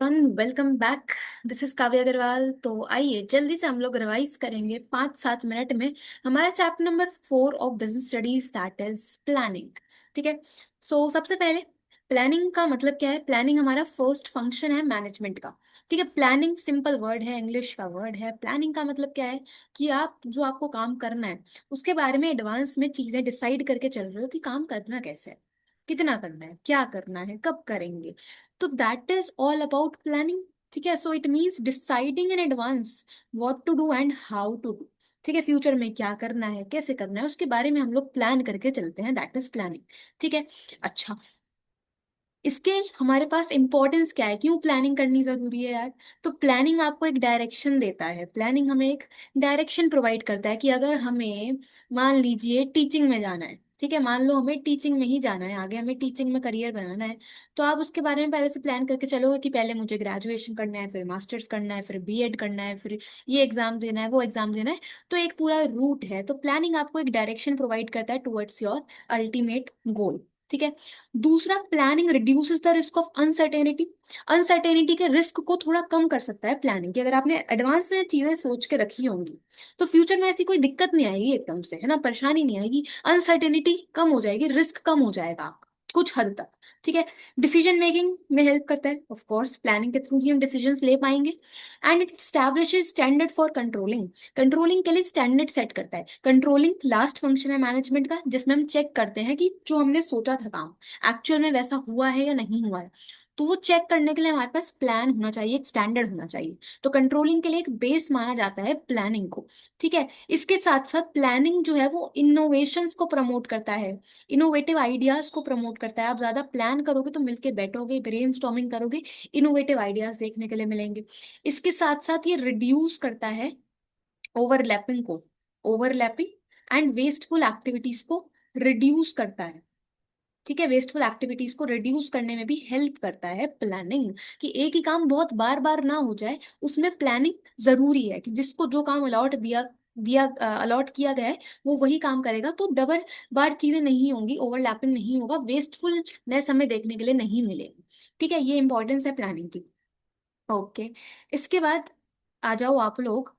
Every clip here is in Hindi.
One welcome back. This is काव्य अग्रवाल। तो आइए जल्दी से हम लोग रिवाइज करेंगे 5-7 मिनट में हमारा chapter number 4 of business studies, that is planning. ठीक है। सबसे पहले प्लानिंग का मतलब क्या है। प्लानिंग हमारा फर्स्ट फंक्शन है मैनेजमेंट का। ठीक है। प्लानिंग सिंपल वर्ड है, इंग्लिश का वर्ड है। प्लानिंग का मतलब क्या है कि आप जो आपको काम करना है उसके बारे में एडवांस में चीजें डिसाइड करके चल रहे हो कि काम करना कैसे है, कितना करना है, क्या करना है, कब करेंगे। तो that is all about planning. ठीक है। So it means deciding in advance what to do and how to do. ठीक है। फ्यूचर में क्या करना है, कैसे करना है, उसके बारे में हम लोग प्लान करके चलते हैं, दैट इज प्लानिंग। ठीक है। अच्छा, इसके हमारे पास इंपॉर्टेंस क्या है, क्यों प्लानिंग करनी जरूरी है यार। तो प्लानिंग आपको एक डायरेक्शन देता है। प्लानिंग हमें एक डायरेक्शन प्रोवाइड करता है कि अगर हमें मान लीजिए टीचिंग में जाना है। ठीक है। मान लो हमें टीचिंग में ही जाना है, आगे हमें टीचिंग में करियर बनाना है। तो आप उसके बारे में पहले से प्लान करके चलोगे कि पहले मुझे ग्रेजुएशन करना है, फिर मास्टर्स करना है, फिर बीएड करना है, फिर ये एग्जाम देना है, वो एग्जाम देना है। तो एक पूरा रूट है। तो प्लानिंग आपको एक डायरेक्शन प्रोवाइड करता है टुवर्ड्स योर अल्टीमेट गोल। ठीक है। दूसरा, planning reduces the risk of uncertainty. Uncertainty के रिस्क को थोड़ा कम कर सकता है प्लानिंग, कि अगर आपने एडवांस में चीजें सोच के रखी होंगी तो फ्यूचर में ऐसी कोई दिक्कत नहीं आएगी, एकदम से है ना, परेशानी नहीं आएगी। अनसर्टेनिटी कम हो जाएगी, रिस्क कम हो जाएगा कुछ हद तक। ठीक है। डिसीजन मेकिंग में हेल्प करता है, ऑफ कोर्स प्लानिंग के थ्रू ही हम डिसीजंस ले पाएंगे। And it establishes standard for controlling. Controlling के लिए स्टैंडर्ड सेट करता है। कंट्रोलिंग लास्ट फंक्शन है मैनेजमेंट का, जिसमें हम चेक करते हैं कि जो हमने सोचा था काम एक्चुअल में वैसा हुआ है या नहीं हुआ है। तो वो चेक करने के लिए हमारे पास प्लान होना चाहिए, एक स्टैंडर्ड होना चाहिए। तो कंट्रोलिंग के लिए एक बेस माना जाता है प्लानिंग को। ठीक है। इसके साथ साथ प्लानिंग जो है वो इनोवेशंस को प्रमोट करता है, इनोवेटिव आइडियाज को प्रमोट करता है। आप ज्यादा प्लान करोगे तो मिलके बैठोगे, ब्रेनस्टॉर्मिंग करोगे, इनोवेटिव आइडियाज देखने के लिए मिलेंगे। इसके साथ साथ ये रिड्यूस करता है ओवरलैपिंग को, ओवरलैपिंग एंड वेस्टफुल एक्टिविटीज को रिड्यूस करता है। ठीक है। वेस्टफुल एक्टिविटीज को रिड्यूस करने में भी हेल्प करता है प्लानिंग, कि एक ही काम बहुत बार बार ना हो जाए, उसमें प्लानिंग जरूरी है कि जिसको जो काम अलॉट दिया दिया अलॉट किया गया है वो वही काम करेगा, तो डबल बार चीजें नहीं होंगी, ओवरलैपिंग नहीं होगा, वेस्टफुलनेस हमें देखने के लिए नहीं मिलेगी। ठीक है। ये इंपॉर्टेंस है प्लानिंग की। ओके। इसके बाद आ जाओ आप लोग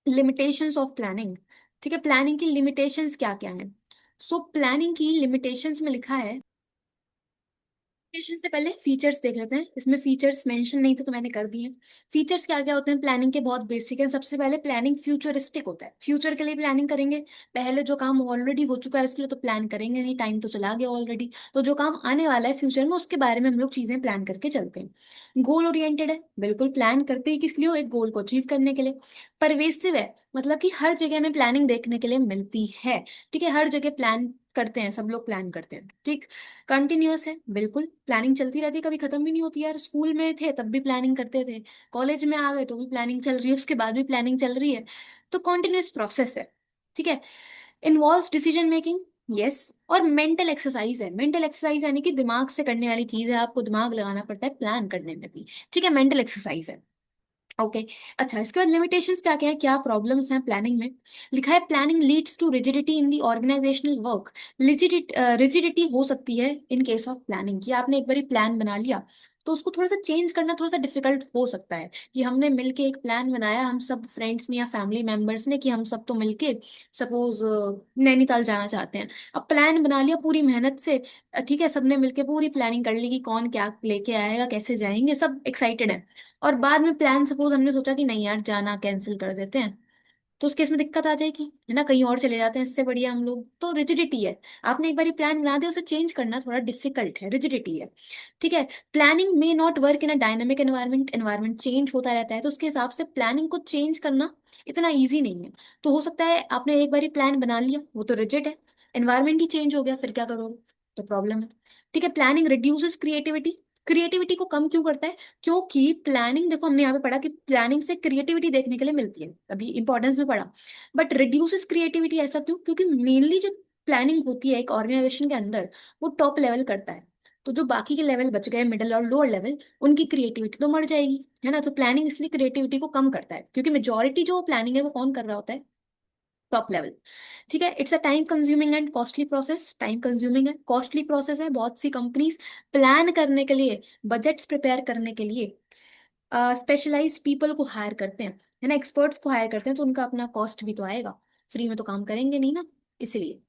लिमिटेशंस ऑफ प्लानिंग। ठीक है। प्लानिंग की लिमिटेशंस क्या क्या हैं। प्लानिंग की लिमिटेशंस में लिखा है, लिमिटेशन से पहले फीचर्स देख लेते हैं। इसमें फीचर्स मेंशन नहीं थे तो मैंने कर दिए। फीचर्स क्या क्या होते हैं प्लानिंग के, बहुत बेसिक है। सबसे पहले प्लानिंग फ्यूचरिस्टिक होता है, फ्यूचर के लिए प्लानिंग करेंगे। पहले जो काम ऑलरेडी हो चुका है उसके लिए तो प्लान करेंगे नहीं, टाइम तो चला गया ऑलरेडी। तो जो काम आने वाला है फ्यूचर में उसके बारे में हम लोग चीजें प्लान करके चलते हैं। गोल ओरिएंटेड है, बिल्कुल प्लान करते ही किस लिए हो, एक गोल को अचीव करने के लिए। परवेसिव है, मतलब कि हर जगह में प्लानिंग देखने के लिए मिलती है। ठीक है। हर जगह प्लान करते हैं, सब लोग प्लान करते हैं। ठीक। कंटिन्यूअस है, बिल्कुल प्लानिंग चलती रहती है, कभी खत्म भी नहीं होती यार। स्कूल में थे तब भी प्लानिंग करते थे, कॉलेज में आ गए तो भी प्लानिंग चल रही है, उसके बाद भी प्लानिंग चल रही है। तो कॉन्टिन्यूअस प्रोसेस है। ठीक है। Involves decision making, yes. और मेंटल एक्सरसाइज है। मेंटल एक्सरसाइज यानी कि दिमाग से करने वाली चीज है, आपको दिमाग लगाना पड़ता है प्लान करने में भी। ठीक है। मेंटल एक्सरसाइज है। ओके। अच्छा, इसके बाद लिमिटेशंस क्या क्या है, क्या प्रॉब्लम्स हैं प्लानिंग में। लिखा है planning leads to rigidity in the organizational work. Rigidity हो सकती है इन केस ऑफ प्लानिंग, कि आपने एक बार प्लान बना लिया तो उसको थोड़ा सा चेंज करना थोड़ा सा डिफिकल्ट हो सकता है। कि हमने मिलके एक प्लान बनाया, हम सब फ्रेंड्स ने या फैमिली मेंबर्स ने, कि हम सब तो मिलके सपोज नैनीताल जाना चाहते हैं। अब प्लान बना लिया पूरी मेहनत से, ठीक है, सबने मिलके पूरी प्लानिंग कर ली कि कौन क्या लेके आएगा, कैसे जाएंगे, सब एक्साइटेड है। और बाद में प्लान सपोज हमने सोचा कि नहीं यार जाना कैंसिल कर देते हैं, तो उस केस में दिक्कत आ जाएगी, है ना, कहीं और चले जाते हैं, इससे बढ़िया हम लोग। तो रिजिडिटी है, आपने एक बार प्लान बना दिया उसे चेंज करना थोड़ा डिफिकल्ट है, रिजिडिटी है। ठीक है। प्लानिंग में not work in a dynamic environment, environment change होता रहता है, तो उसके हिसाब से प्लानिंग को चेंज करना इतना ईजी नहीं है। तो हो सकता है आपने एक बार प्लान बना लिया, वो तो रिजिड है, एनवायरनमेंट ही चेंज हो गया, फिर क्या करोगे, तो प्रॉब्लम है। ठीक है। प्लानिंग रिड्यूसेस क्रिएटिविटी, क्रिएटिविटी को कम क्यों करता है, क्योंकि प्लानिंग, देखो हमने यहाँ पे पढ़ा कि प्लानिंग से क्रिएटिविटी देखने के लिए मिलती है, अभी इंपॉर्टेंस में पढ़ा। बट रिड्यूसेस क्रिएटिविटी ऐसा क्यों, क्योंकि मेनली जो प्लानिंग होती है एक ऑर्गेनाइजेशन के अंदर वो टॉप लेवल करता है। तो जो बाकी के लेवल बच गए, मिडिल और लोअर लेवल, उनकी क्रिएटिविटी तो मर जाएगी, है ना। तो प्लानिंग इसलिए क्रिएटिविटी को कम करता है, क्योंकि मेजोरिटी जो प्लानिंग है वो कौन कर रहा होता है, टॉप लेवल। ठीक है, it's a time consuming and costly process, time consuming है, कॉस्टली प्रोसेस है। बहुत सी कंपनीज प्लान करने के लिए, बजट्स प्रिपेयर करने के लिए स्पेशलाइज्ड पीपल को हायर करते हैं, है ना, एक्सपर्ट्स को हायर करते हैं, तो उनका अपना कॉस्ट भी तो आएगा, फ्री में तो काम करेंगे नहीं ना, इसलिए।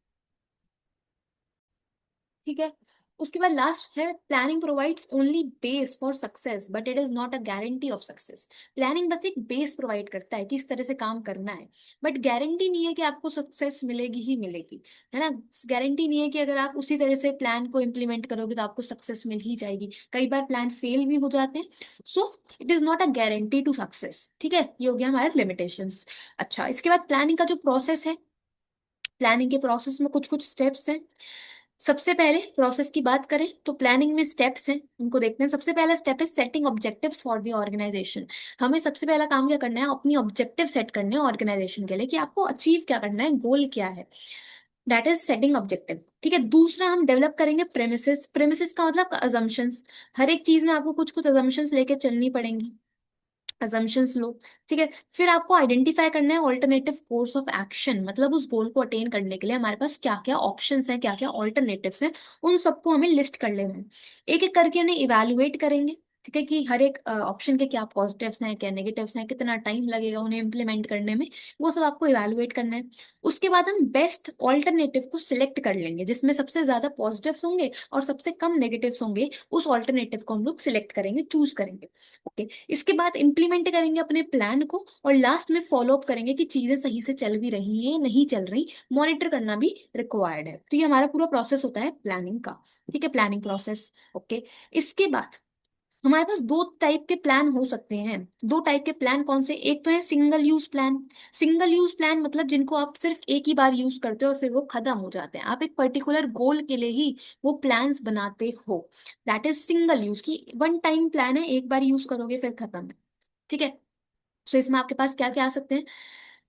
ठीक है, उसके बाद लास्ट है, planning provides only base for success but it is not a guarantee of success. Planning बस एक बेस प्रोवाइड करता है कि इस तरह से काम करना है, बट गारंटी नहीं है कि आपको सक्सेस मिलेगी ही मिलेगी, है ना। गारंटी नहीं है कि अगर आप उसी तरह से प्लान को इम्प्लीमेंट करोगे तो आपको सक्सेस मिल ही जाएगी, कई बार प्लान फेल भी हो जाते हैं। So it is not a guarantee to success. ठीक है, ये हो गया हमारा लिमिटेशंस। अच्छा, इसके बाद प्लानिंग का जो प्रोसेस है, प्लानिंग के प्रोसेस में कुछ कुछ स्टेप्स हैं। सबसे पहले प्रोसेस की बात करें तो प्लानिंग में स्टेप्स हैं, उनको देखते हैं। सबसे पहला स्टेप है setting objectives for the organization. हमें सबसे पहला काम क्या करना है, अपनी ऑब्जेक्टिव सेट करने हैं ऑर्गेनाइजेशन के लिए, कि आपको अचीव क्या करना है, गोल क्या है, दैट इज सेटिंग ऑब्जेक्टिव। ठीक है, दूसरा हम डेवलप करेंगे प्रेमिसेस। प्रेमिसेस का मतलब अजम्पशंस। हर एक चीज में आपको कुछ कुछ अजम्पशंस लेके चलनी पड़ेंगी, अजम्पशंस लो। ठीक है, फिर आपको आइडेंटिफाई करना है ऑल्टरनेटिव कोर्स ऑफ एक्शन, मतलब उस गोल को अटेन करने के लिए हमारे पास क्या क्या ऑप्शंस हैं, क्या क्या ऑल्टरनेटिव्स हैं, उन सबको हमें लिस्ट कर लेना है। एक एक करके उन्हें इवेलुएट करेंगे। ठीक है, कि हर एक ऑप्शन के क्या पॉजिटिव्स हैं, क्या नेगेटिव्स हैं, कितना टाइम लगेगा उन्हें इम्प्लीमेंट करने में, वो सब आपको इवेलुएट करना है। उसके बाद हम बेस्ट ऑल्टरनेटिव को सिलेक्ट कर लेंगे, जिसमें सबसे ज्यादा पॉजिटिव्स होंगे और सबसे कम नेगेटिव्स होंगे, उस ऑल्टरनेटिव को हम लोग सिलेक्ट करेंगे, चूज करेंगे। ओके, इसके बाद इम्प्लीमेंट करेंगे अपने प्लान को, और लास्ट में फॉलो अप करेंगे कि चीजें सही से चल भी रही हैं नहीं चल रही, मॉनिटर करना भी रिक्वायर्ड है। तो ये हमारा पूरा प्रोसेस होता है प्लानिंग का। ठीक है, प्लानिंग प्रोसेस। ओके, इसके बाद हमारे पास दो टाइप के प्लान हो सकते हैं। दो टाइप के प्लान कौन से, एक तो है single use plan. Single use plan मतलब जिनको आप सिर्फ एक ही बार यूज करते हो और फिर वो खत्म हो जाते हैं, आप एक पर्टिकुलर गोल के लिए ही वो प्लान्स बनाते हो। दैट इज सिंगल यूज, की वन टाइम प्लान है, एक बार यूज करोगे फिर खत्म है। ठीक है, तो इसमें आपके पास क्या क्या आ सकते हैं,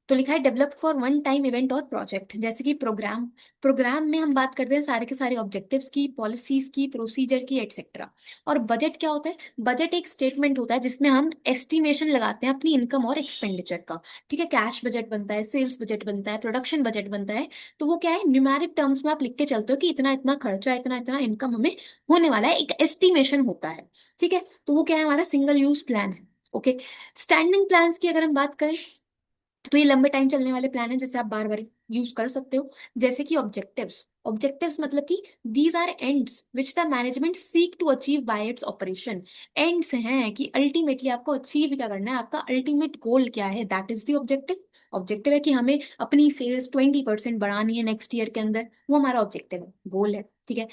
तो लिखा है develop for one time event और प्रोजेक्ट, जैसे कि प्रोग्राम। प्रोग्राम में हम बात करते हैं सारे के सारे ऑब्जेक्टिव्स की, पॉलिसीज की, प्रोसीजर की, एटसेट्रा। और बजट क्या होता है, बजट एक स्टेटमेंट होता है जिसमें हम एस्टिमेशन लगाते हैं अपनी इनकम और एक्सपेंडिचर का। ठीक है, कैश बजट बनता है, सेल्स बजट बनता है, प्रोडक्शन बजट बनता है। तो वो क्या है, न्यूमेरिक टर्म्स में आप लिख के चलते हो कि इतना इतना खर्चा, इतना इतना इनकम हमें होने वाला है, एक एस्टिमेशन होता है। ठीक है, तो वो क्या है, हमारा सिंगल यूज प्लान है। ओके, स्टैंडिंग प्लान्स की अगर हम बात करें तो ये लंबे टाइम चलने वाले प्लान है, जैसे आप बार बार यूज कर सकते हो। जैसे कि ऑब्जेक्टिव्स, ऑब्जेक्टिव्स मतलब कि these are ends which the management seek to achieve by its operation. Ends हैं कि अल्टीमेटली आपको अचीव क्या करना है, आपका अल्टीमेट गोल क्या है, that is the objective. Objective है कि हमें अपनी सेल्स 20% बढ़ानी है नेक्स्ट ईयर के अंदर, वो हमारा ऑब्जेक्टिव है, गोल है। ठीक है,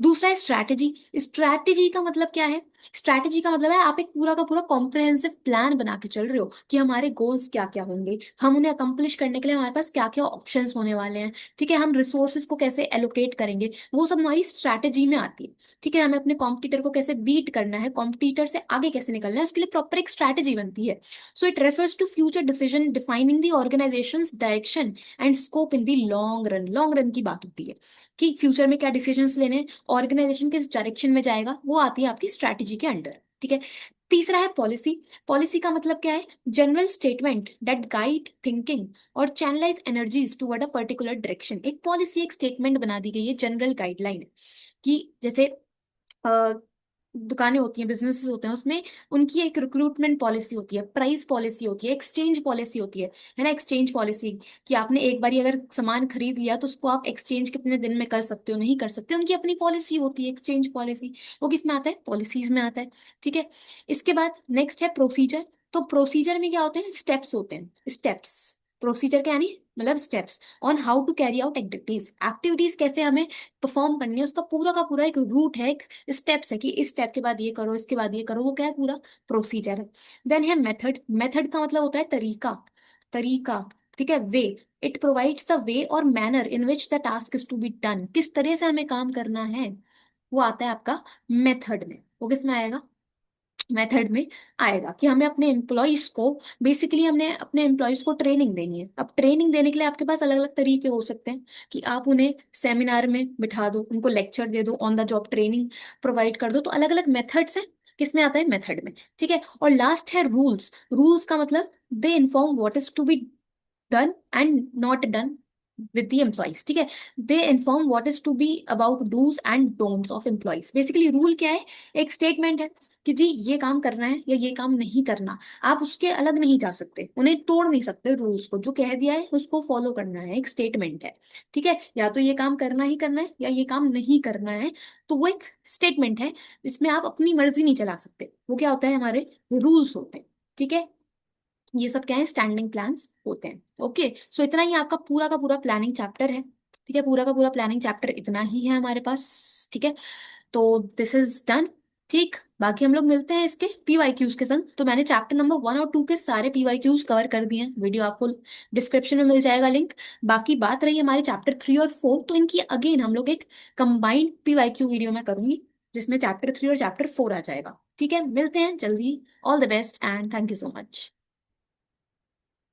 दूसरा है स्ट्रैटेजी। स्ट्रैटेजी का मतलब क्या है, स्ट्रैटेजी का मतलब है आप एक पूरा का पूरा कॉम्प्रिहेंसिव प्लान बना के चल रहे हो कि हमारे गोल्स क्या क्या होंगे, हम उन्हें अकम्प्लिश करने के लिए हमारे पास क्या क्या ऑप्शंस होने वाले हैं। ठीक है, हम रिसोर्सेज को कैसे एलोकेट करेंगे, वो सब हमारी स्ट्रैटेजी में आती है। ठीक है, हमें अपने कॉम्पिटिटर को कैसे बीट करना है, कॉम्पिटिटर से आगे कैसे निकलना है, उसके लिए प्रॉपर एक स्ट्रैटेजी बनती है। So it refers to future decision defining the organization direction and scope in the long run. Long run की बात होती है कि फ्यूचर में क्या डिसीजंस लेने हैं, ऑर्गेनाइजेशन किस डायरेक्शन में जाएगा, वो आती है आपकी स्ट्रैटेजी के अंडर। ठीक है, तीसरा है पॉलिसी। पॉलिसी का मतलब क्या है, general statement that guide thinking और channelize energies toward a particular direction. एक पॉलिसी एक स्टेटमेंट बना दी गई है, जनरल गाइडलाइन है कि जैसे दुकानें होती हैं, बिजनेसेस होते हैं, उसमें उनकी एक रिक्रूटमेंट पॉलिसी होती है, प्राइस पॉलिसी होती है, एक्सचेंज पॉलिसी होती है ना, एक्सचेंज पॉलिसी कि आपने एक बारी अगर सामान खरीद लिया तो उसको आप एक्सचेंज कितने दिन में कर सकते हो, नहीं कर सकते, उनकी अपनी पॉलिसी होती है एक्सचेंज पॉलिसी। वो किस में आता है, पॉलिसीज में आता है। ठीक है, इसके बाद नेक्स्ट है प्रोसीजर। तो प्रोसीजर में क्या होते हैं, स्टेप्स होते हैं, स्टेप्स। प्रोसीजर क्या यानी मतलब steps on how to carry out activities, activities कैसे हमें परफॉर्म करनी है, उसका पूरा का पूरा एक रूट है, एक स्टेप्स है कि इस स्टेप के बाद ये करो, इसके बाद ये करो, वो क्या है, पूरा प्रोसीजर है। देन है मेथड। मेथड का मतलब होता है तरीका, तरीका। ठीक है, way. It provides the way और manner in which the task is to be done, किस तरह से हमें काम करना है, वो आता है आपका मेथड में। वो किस में आएगा, मेथड में आएगा कि हमें अपने एम्प्लॉयज को, बेसिकली हमने अपने एम्प्लॉयज को ट्रेनिंग देनी है। अब ट्रेनिंग देने के लिए आपके पास अलग अलग तरीके हो सकते हैं कि आप उन्हें सेमिनार में बिठा दो, उनको लेक्चर दे दो, on the job training provide कर दो, तो अलग अलग मेथड्स हैं, किसमें आता है, मेथड में। ठीक है, और लास्ट है रूल्स। रूल्स का मतलब they inform what is to be done and not done with the employees, ठीक है। They inform what is to be about do's and don'ts of employees. Basically rule क्या है, एक स्टेटमेंट है कि जी ये काम करना है या ये काम नहीं करना, आप उसके अलग नहीं जा सकते, उन्हें तोड़ नहीं सकते, रूल्स को जो कह दिया है उसको फॉलो करना है, एक स्टेटमेंट है, ठीक है। या तो ये काम करना ही करना है या ये काम नहीं करना है, तो वो एक स्टेटमेंट है, इसमें आप अपनी मर्जी नहीं चला सकते, वो क्या होता है, हमारे रूल्स होते हैं, ठीक है। ये सब क्या है, स्टैंडिंग प्लान्स होते हैं। ओके, सो इतना ही आपका पूरा का पूरा प्लानिंग चैप्टर है, ठीक है। पूरा का पूरा प्लानिंग चैप्टर इतना ही है हमारे पास, ठीक है। तो दिस इज डन, ठीक। बाकी हम लोग मिलते हैं इसके पीवाईक्यूज के संग। तो मैंने चैप्टर नंबर 1 और 2 के सारे पीवाईक्यूज कवर कर दिए हैं, वीडियो आपको डिस्क्रिप्शन में मिल जाएगा लिंक। बाकी बात रही हमारे चैप्टर 3 और 4, तो इनकी अगेन हम लोग एक कंबाइंड पीवाईक्यू वीडियो में करूंगी, जिसमें चैप्टर 3 और चैप्टर 4 आ जाएगा, ठीक है। मिलते हैं जल्दी। All the best and thank you so much.